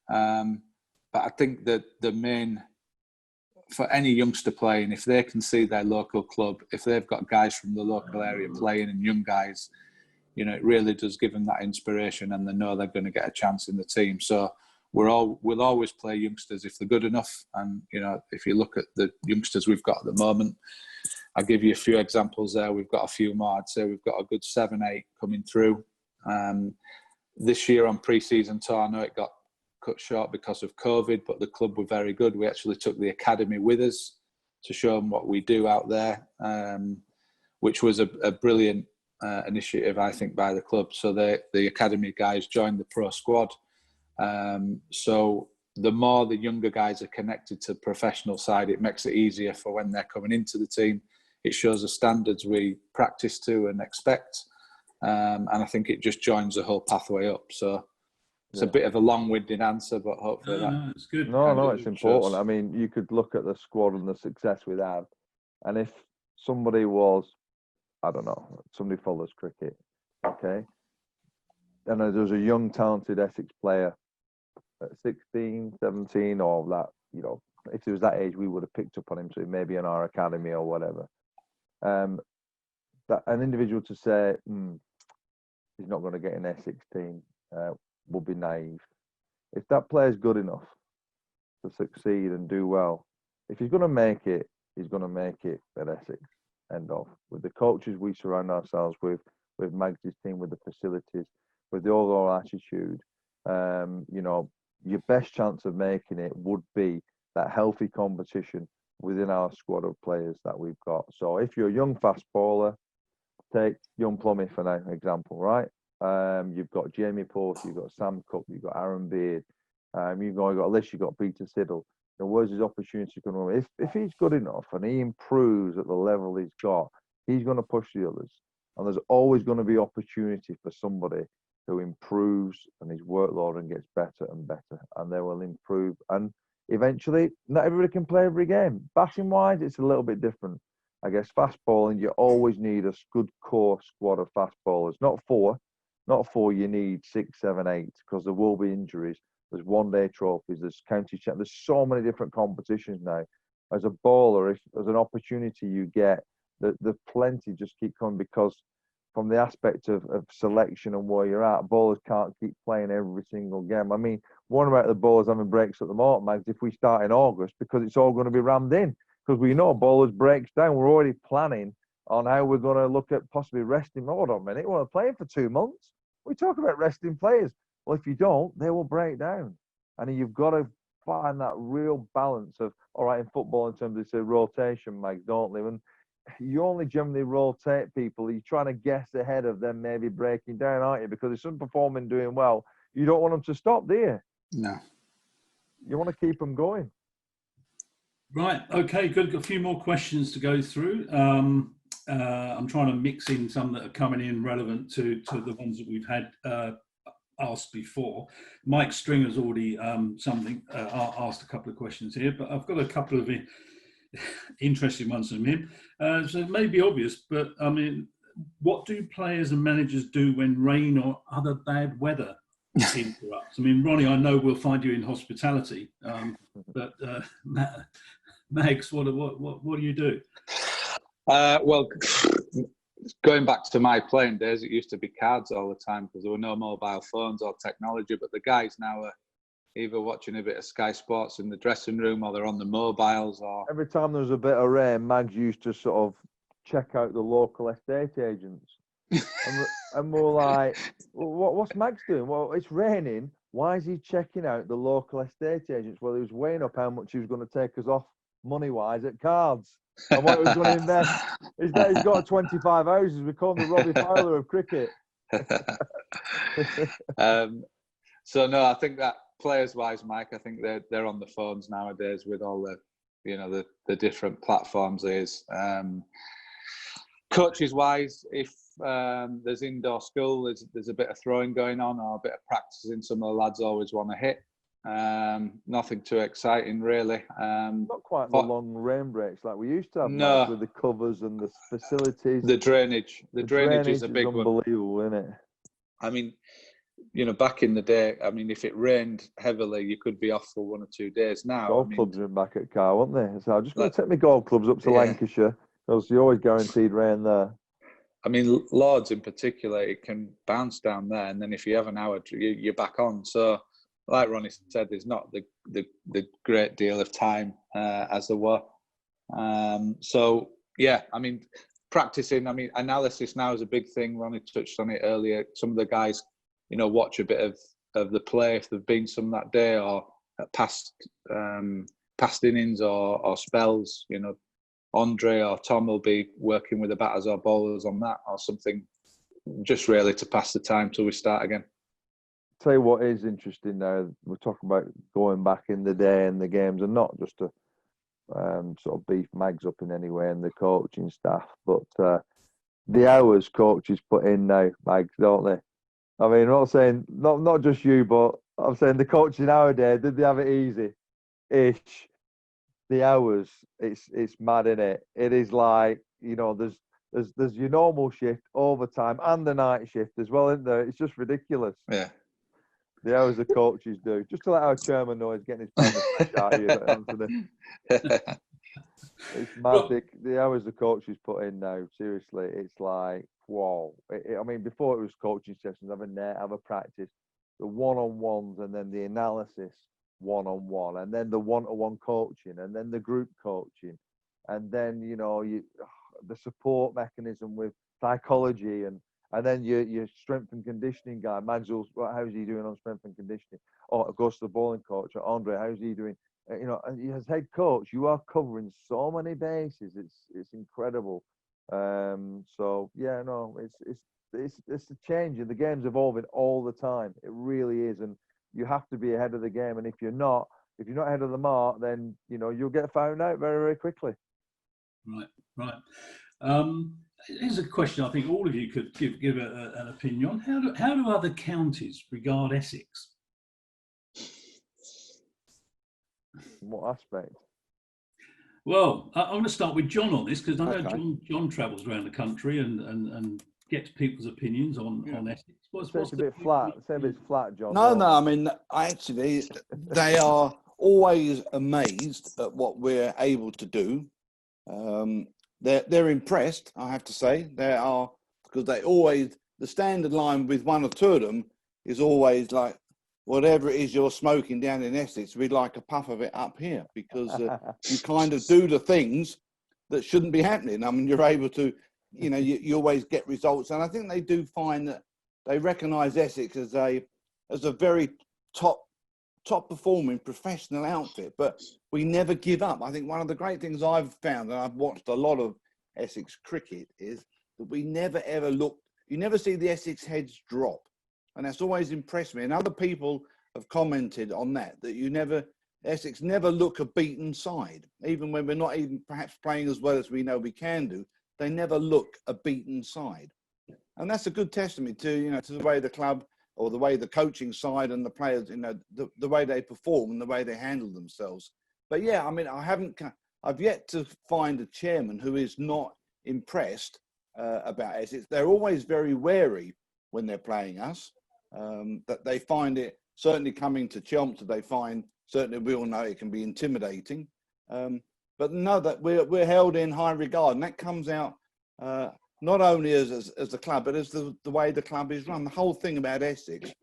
But I think that the main, for any youngster playing, if they can see their local club, if they've got guys from the local area playing and young guys, it really does give them that inspiration, and they know they're going to get a chance in the team. So we'll always play youngsters if they're good enough. And, if you look at the youngsters we've got at the moment, I'll give you a few examples there. We've got a few more. I'd say we've got a good 7, 8 coming through. This year on pre-season tour, I know it got cut short because of COVID, but the club were very good. We actually took the academy with us to show them what we do out there, which was a brilliant initiative, I think, by the club. So the academy guys joined the pro squad. So the more the younger guys are connected to the professional side, it makes it easier for when they're coming into the team. It shows the standards we practice to and expect. And I think it just joins the whole pathway up. So it's a bit of a long-winded answer, but hopefully it's good. No, it's important. I mean, you could look at the squad and the success we have, and if somebody was, I don't know, somebody follows cricket, okay, and there's a young, talented Essex player at 16, 17, or that, if he was that age, we would have picked up on him, so maybe in our academy or whatever. That an individual to say he's not going to get an Essex team would be naive. If that player's good enough to succeed and do well, if he's going to make it, he's going to make it at Essex. End of. With the coaches we surround ourselves with Mags' team, with the facilities, with the overall attitude, your best chance of making it would be that healthy competition within our squad of players that we've got. So if you're a young fast bowler, take young Plummy for an example, right? You've got Jamie Porter, you've got Sam Cooke, you've got Aaron Beard, you've got Lish, you've got Peter Siddle. Where's his opportunity going to? If he's good enough and he improves at the level he's got, he's going to push the others. And there's always going to be opportunity for somebody who improves and his workload and gets better and better, and they will improve. And eventually, not everybody can play every game. Batting wise, it's a little bit different. I guess fast bowling, you always need a good core squad of fast bowlers. Not four, you need 6, 7, 8, because there will be injuries. There's one-day trophies, there's county champ. There's so many different competitions now. As a bowler, if there's an opportunity you get, the plenty just keep coming, because from the aspect of selection and where you're at, bowlers can't keep playing every single game. I mean, one about the bowlers having breaks at the moment, Mags, if we start in August, because it's all going to be rammed in. Because we know bowlers breaks down. We're already planning on how we're going to look at possibly resting. Hold on a minute, we're playing for 2 months. We talk about resting players. Well, if you don't, they will break down. And you've got to find that real balance of, all right, in football, in terms of, say, rotation, Mags, don't they? And you only generally rotate people. You're trying to guess ahead of them maybe breaking down, aren't you? Because if someone's performing, doing well, you don't want them to stop, do you? No. You want to keep them going. Right. Okay. Good. Got a few more questions to go through. I'm trying to mix in some that are coming in relevant to the ones that we've had asked before. Mike Stringer's already asked a couple of questions here, but I've got a couple of interesting ones from him. So it may be obvious, but I mean, what do players and managers do when rain or other bad weather interrupts? I mean, Ronnie, I know we'll find you in hospitality, but Mags, what do you do? Well, going back to my playing days, it used to be cards all the time because there were no mobile phones or technology. But the guys now are either watching a bit of Sky Sports in the dressing room, or they're on the mobiles. Or every time there was a bit of rain, Mags used to sort of check out the local estate agents, and we're like, "What's Mags doing? Well, it's raining. Why is he checking out the local estate agents? Well, he was weighing up how much he was going to take us off money-wise at cards." And what he was going to invest. He's got 25 houses. We call him the Robbie Fowler of cricket. So no, I think that players-wise, Mike, I think they're on the phones nowadays with all the the different platforms. Coaches-wise, if there's indoor school, there's a bit of throwing going on or a bit of practicing. Some of the lads always want to hit. Nothing too exciting, really. Not quite the long rain breaks like we used to have. No. With the covers and the facilities. The drainage is a big one. Unbelievable, isn't it? I mean, back in the day, I mean, if it rained heavily, you could be off for 1 or 2 days. Now, golf clubs are back at Car, weren't they? So I'm just going to take my golf clubs up to Lancashire, because you're always guaranteed rain there. I mean, Lords in particular, it can bounce down there, and then if you have an hour, you're back on. So, like Ronnie said, there's not the great deal of time as there were. So, yeah, I mean, practicing. I mean, analysis now is a big thing. Ronnie touched on it earlier. Some of the guys, watch a bit of the play if there've been some that day, or past innings or spells. Andre or Tom will be working with the batters or bowlers on that or something, just really to pass the time till we start again. Tell you what is interesting now, we're talking about going back in the day and the games, and not just to sort of beef Mags up in any way and the coaching staff, but the hours coaches put in now, Mags, don't they? I mean, I'm not saying, not just you, but I'm saying the coaches nowadays, did they have it easy-ish? The hours, it's mad, innit? It is like, there's your normal shift, overtime, and the night shift as well, isn't there? It's just ridiculous. Yeah. The hours the coaches do, just to let our chairman know he's getting his pound of flesh out of you. It's mad. The hours the coaches put in now, seriously, it's like, whoa. I mean, before it was coaching sessions, have a net, have a practice, the one-on-ones, and then the analysis one-on-one, and then the one-to-one coaching, and then the group coaching, and then the support mechanism with psychology, and then your strength and conditioning guy, Magswell, how's he doing on strength and conditioning? Or it goes to the bowling coach, or Andre, how's he doing? And as head coach, you are covering so many bases. It's incredible. So yeah, no, it's a change, and the game's evolving all the time. It really is, and you have to be ahead of the game. And if you're not ahead of the mark, then you'll get found out very, very quickly. Right. Here's a question I think all of you could give an opinion on. How do other counties regard Essex? In what aspect? Well, I'm going to start with John on this, because I know Okay. John travels around the country and gets people's opinions on Essex. It's a bit flat. Say a bit flat, John. No, I mean, actually, they are always amazed at what we're able to do. They're impressed, I have to say. They are, because the standard line with one or two of them is always like, whatever it is you're smoking down in Essex, we'd like a puff of it up here, because you kind of do the things that shouldn't be happening. I mean, you're able to, you always get results. And I think they do find that they recognise Essex as a very top performing professional outfit, but we never give up. I think one of the great things I've found, and I've watched a lot of Essex cricket, is that we never ever you never see the Essex heads drop. And that's always impressed me. And other people have commented on that Essex never look a beaten side. Even when we're not even perhaps playing as well as we know we can do, they never look a beaten side. And that's a good testament to, to the way the club, or the way the coaching side and the players, the way they perform and the way they handle themselves. But yeah, I mean, I've yet to find a chairman who is not impressed about Essex. They're always very wary when they're playing us. That they find it, certainly coming to Chelmsford, they find, certainly we all know it can be intimidating. But know that we're held in high regard, and that comes out not only as the club, but as the way the club is run. The whole thing about Essex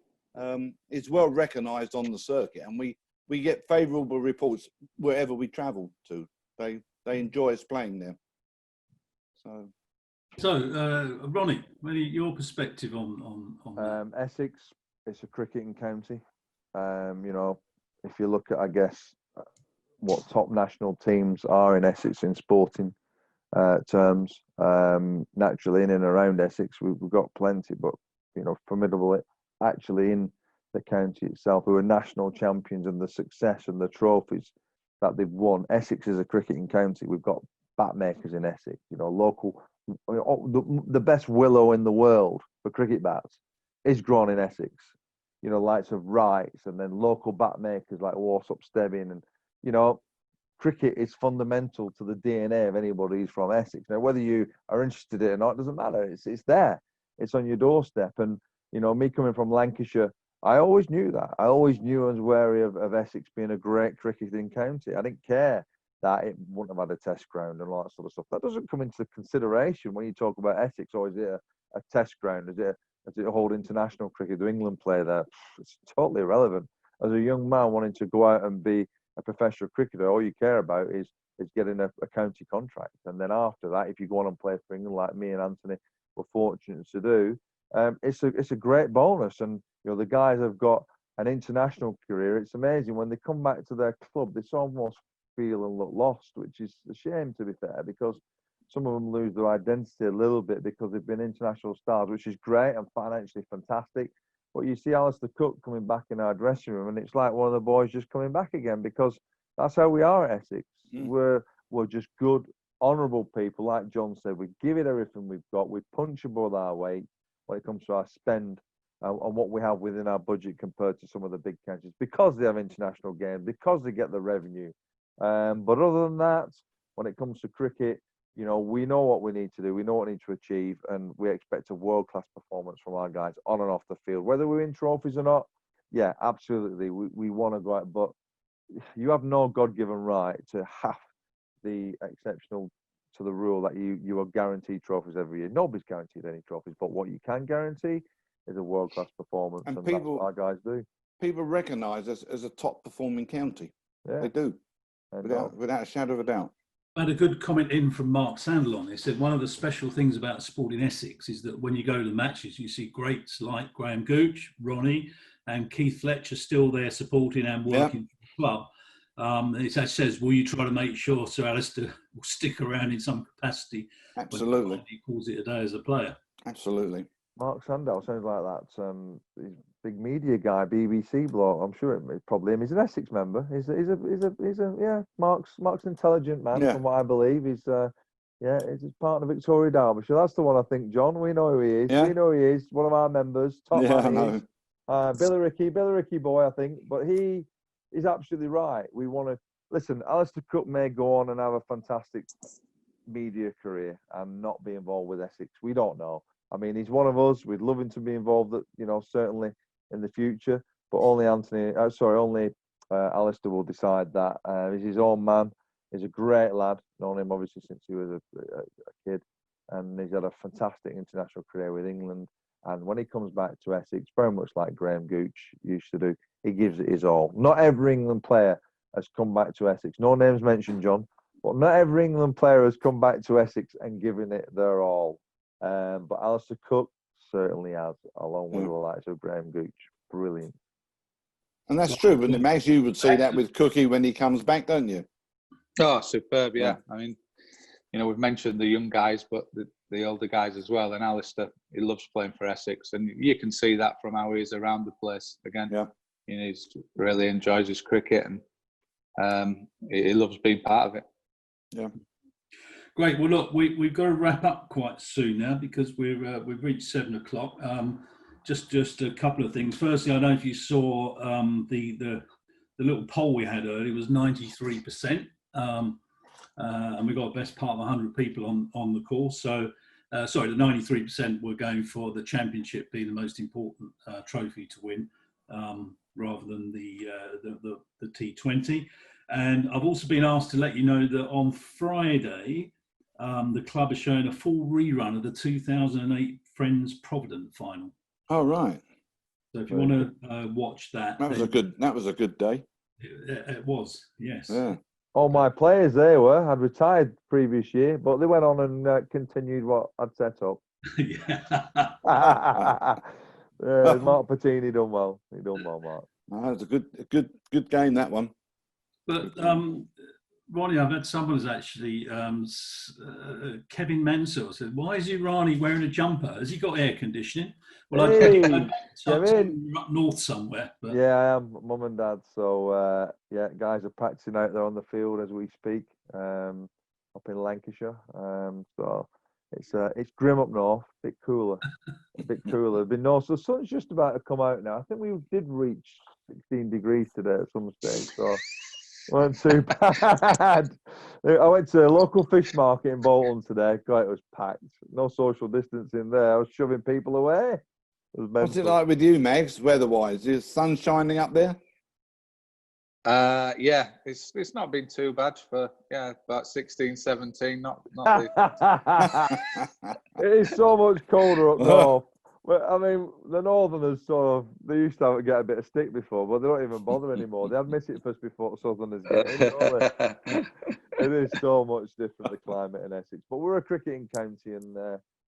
is well recognised on the circuit, and we get favourable reports wherever we travel to. They enjoy us playing there. So, Ronnie, your perspective on that? Essex, it's a cricketing county. If you look at, I guess, what top national teams are in Essex in sporting terms, naturally in and around Essex, we've got plenty, but, formidable actually in the county itself, who are national champions, and the success and the trophies that they've won. Essex is a cricketing county. We've got bat makers in Essex, local. The best willow in the world for cricket bats is grown in Essex. Likes of Wrights, and then local bat makers like Warsop Stebbing, and cricket is fundamental to the DNA of anybody who's from Essex. Now, whether you are interested in it or not, doesn't matter. It's there. It's on your doorstep. And me coming from Lancashire, I always knew that. I always knew I was wary of Essex being a great cricketing county. I didn't care that it wouldn't have had a test ground and all that sort of stuff. That doesn't come into consideration when you talk about Essex. Or is it a test ground? Is it a whole international cricket? Do England play there? It's totally irrelevant. As a young man wanting to go out and be a professional cricketer, all you care about is getting a county contract. And then after that, if you go on and play for England like me and Anthony were fortunate to do, it's a great bonus. And the guys have got an international career. It's amazing when they come back to their club, they almost feel and look lost, which is a shame, to be fair, because some of them lose their identity a little bit because they've been international stars, which is great and financially fantastic. But you see Alistair Cooke coming back in our dressing room, and it's like one of the boys just coming back again, because that's how we are at Essex. We're just good, honourable people. Like John said, we give it everything we've got. We punch above our weight when it comes to our spend and what we have within our budget compared to some of the big counties, because they have international games, because they get the revenue. But other than that, when it comes to cricket, we know what we need to do. We know what we need to achieve, and we expect a world-class performance from our guys on and off the field. Whether we win trophies or not, yeah, absolutely. We want to go out, but you have no God-given right to have the exceptional to the rule that you are guaranteed trophies every year. Nobody's guaranteed any trophies, but what you can guarantee is a world-class performance, and that's what our guys do. People recognise us as a top-performing county. Yeah. They do, without a shadow of a doubt. I had a good comment in from Mark Sandlon. He said one of the special things about sport in Essex is that when you go to the matches, you see greats like Graham Gooch, Ronnie, and Keith Fletcher still there supporting and working for the club. It says, will you try to make sure Sir Alistair will stick around in some capacity? Absolutely. He calls it a day as a player. Absolutely. Mark Sandell sounds like that. He's a big media guy, BBC bloke. I'm sure it's probably him. He's an Essex member. He's a Mark's an intelligent man, from what I believe. He's part of Victoria Derbyshire. That's the one I think, John. We know who he is. Yeah. We know who he is. One of our members. Top man. Billy Ricky boy, I think. But he is absolutely right. We want to listen. Alistair Cooke may go on and have a fantastic media career and not be involved with Essex. We don't know. I mean, he's one of us. We'd love him to be involved, certainly in the future. But only Alistair will decide that. He's his own man. He's a great lad. Known him obviously since he was a kid, and he's had a fantastic international career with England. And when he comes back to Essex, very much like Graham Gooch used to do, he gives it his all. Not every England player has come back to Essex. No names mentioned, John, but not every England player has come back to Essex and given it their all. But Alistair Cooke certainly has, along with the likes of Graham Gooch. Brilliant. And that's true, but Max, you would see that with Cookie when he comes back, don't you? Oh, superb, yeah. I mean, we've mentioned the young guys, but the older guys as well. And Alistair, he loves playing for Essex. And you can see that from how he's around the place. Again, he really enjoys his cricket, and he loves being part of it. Yeah. Great. Well, look, we've got to wrap up quite soon now because we've reached 7 o'clock. Just a couple of things. Firstly, I don't know if you saw the little poll we had earlier. It was 93%, and we got the best part of 100 people on the call. So, the 93% were going for the championship being the most important trophy to win, rather than the T20. And I've also been asked to let you know that on Friday, the club is showing a full rerun of the 2008 Friends Provident final. Oh, right. So if you want to watch that, that was a good day. It was, yes. Yeah. All my players had retired previous year, but they went on and continued what I'd set up. Mark Patini done well. He done well, Mark. That was a good game, that one. But Ronnie, I've had someone who's actually Kevin Mansour said, "Why is Irani wearing a jumper? Has he got air conditioning?" Well, I'm up north somewhere. But... Yeah, I am, mum and dad. So guys are practicing out there on the field as we speak, up in Lancashire. So it's grim up north, a bit cooler. So the sun's just about to come out now. I think we did reach 16 degrees today at some stage. So. Weren't too bad. I went to a local fish market in Bolton today. God, it was packed. No social distancing there. I was shoving people away. What's it like with you, Mags, weather-wise? Is the sun shining up there? Yeah, it's not been too bad for about 16, 17. Not the It is so much colder up north. But I mean, the Northerners they used to get a bit of stick before, but they don't even bother anymore. They admit it first before Southerners get in, don't they? It is so much different, the climate in Essex. But we're a cricketing county, and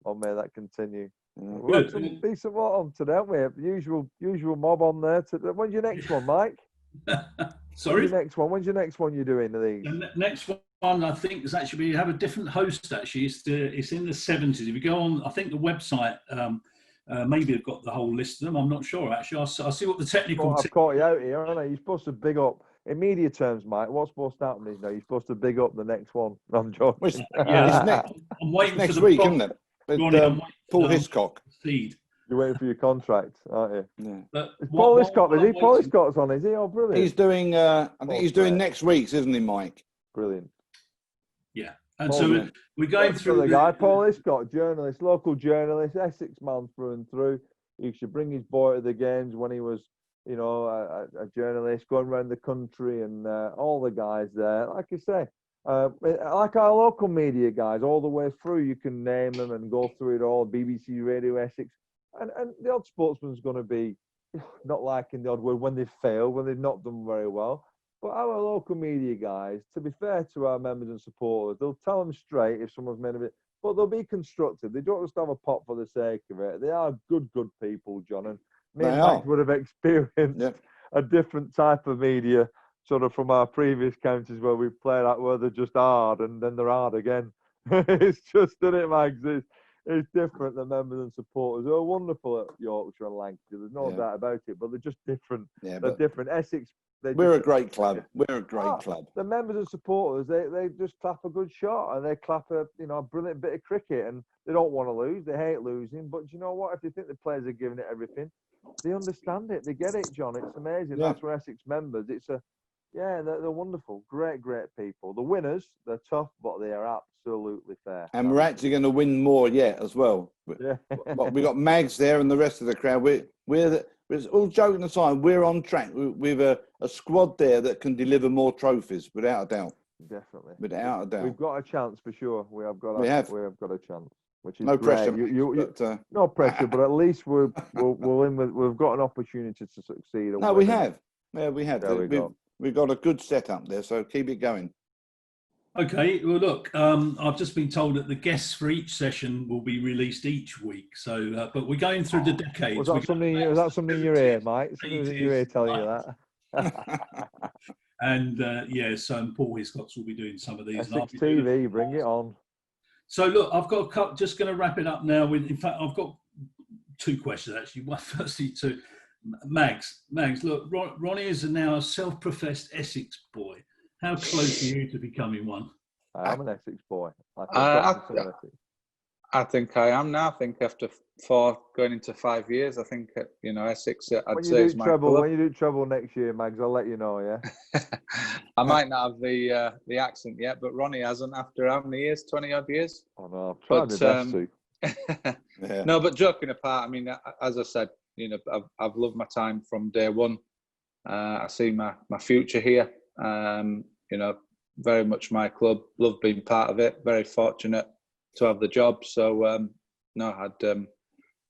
long may that continue. We've had some decent lot on today, haven't we? Usual mob on there. When's your next one, Mike? Sorry? When's your next one you're doing of these? The next one, I think, is actually we have a different host. Actually, it's in the 70s. If you go on, I think the website, maybe they've got the whole list of them. I'm not sure actually. I'll see what the technical. I've caught you out here, aren't I? You're supposed to big up in media terms, Mike. What's supposed to happen is now you're supposed to big up the next one. I'm joking. Yeah, I'm waiting next for the week, isn't it? Ronnie, Paul Hiscock. Feed. You're waiting for your contract, aren't you? Yeah. But Paul Hiscock, is he? Paul Hiscock's on, is he? Oh, brilliant. He's doing. I think he's doing next week's, isn't he, Mike? Brilliant. Yeah, and so we're going through the guy, Paul Hiscock, journalist, local journalist, Essex man through and through. He used to bring his boy to the games when he was, a journalist, going around the country, and all the guys there. Like I say, like our local media guys, all the way through, you can name them and go through it all. BBC Radio Essex, and the odd sportsman's going to be not liking the odd word when they fail, when they've not done very well. But our local media guys, to be fair to our members and supporters, they'll tell them straight if someone's made of it, but they'll be constructive. They don't just have a pop for the sake of it. They are good people, John. And me and Max would have experienced a different type of media, sort of from our previous counties where we play that where they're just hard and then they're hard again. It's just, isn't it, Max? It's different. The members and supporters are wonderful at Yorkshire and Lancashire. There's no doubt about it, but they're just different. Yeah, they're different. Essex. We're a great club. We're a great club. The members and supporters, they just clap a good shot and they clap a brilliant bit of cricket, and they don't want to lose. They hate losing, but you know what? If they think the players are giving it everything, they understand it. They get it, John. It's amazing. Yeah. That's where Essex members. They're wonderful. Great people. The winners, they're tough, but they are absolutely fair. And we're actually going to win more yet as well. Yeah. We got Mags there and the rest of the crowd. We're all joking aside, we're on track. We've a squad there that can deliver more trophies, without a doubt. Definitely. Without a doubt. We've got a chance for sure. We have got a chance. Which is no great. pressure. No pressure, but at least we've got an opportunity to succeed. No, we have. Yeah, we have. There we've got a good setup there, so keep it going. Okay, well, look, I've just been told that the guests for each session will be released each week. So, but we're going through the decades. Was that something in your ear, Mike? Something in your ear telling you that? And so Paul Hiscox will be doing some of these. Essex TV, bring it on. So look, I've got a couple, just going to wrap it up now with. In fact, I've got two questions actually. One, firstly, to Mags. Look, Ronnie is now a self-professed Essex boy. How close are you to becoming one? I'm an Essex boy. I think I am now. I think after going into 5 years, I think Essex. I'd say is my club. When you do treble next year, Mags, I'll let you know. Yeah. I might not have the accent yet, but Ronnie hasn't. After how many years? 20 odd years. Oh no, I've tried my best to. No, but joking apart, I mean, as I said, I've loved my time from day one. I see my future here. Very much my club. Love being part of it. Very fortunate to have the job. So I'd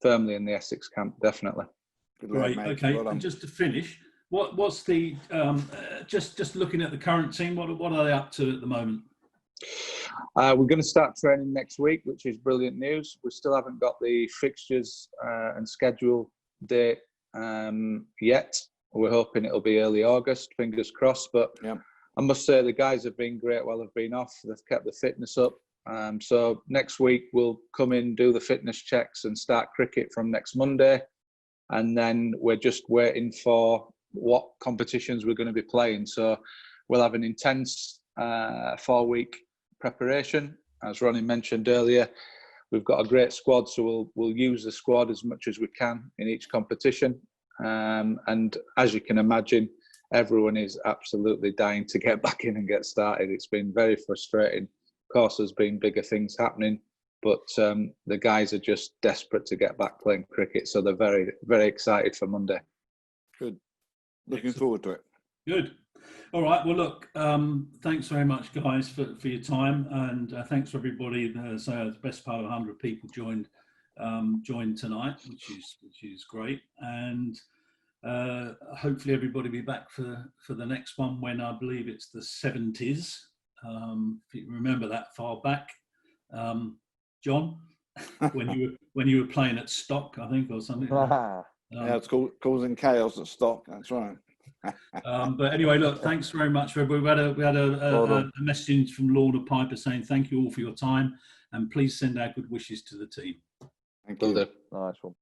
firmly in the Essex camp, definitely. Great. Okay. Well, and just to finish, what's the just looking at the current team? What are they up to at the moment? We're going to start training next week, which is brilliant news. We still haven't got the fixtures and schedule date yet. We're hoping it'll be early August, fingers crossed. But I must say the guys have been great while they've been off. They've kept the fitness up. So next week we'll come in, do the fitness checks and start cricket from next Monday. And then we're just waiting for what competitions we're going to be playing. So we'll have an intense 4-week preparation. As Ronnie mentioned earlier, we've got a great squad, so we'll use the squad as much as we can in each competition. And as you can imagine, everyone is absolutely dying to get back in and get started. It's been very frustrating. Of course, there's been bigger things happening, but the guys are just desperate to get back playing cricket. So they're very, very excited for Monday. Good. Looking forward to it. Good. All right. Well, look. Thanks very much, guys, for your time, and thanks for everybody. The best part of 100 people joined tonight, which is great, and hopefully everybody will be back for the next one when I believe it's the 70s. If you remember that far back, John, when you were playing at Stock, I think, or something. Yeah, it's causing chaos at Stock. That's right. But anyway, look, thanks very much for everybody. We had a message from Lorna Piper saying thank you all for your time, and please send our good wishes to the team. Thank you. Will do. Nice one.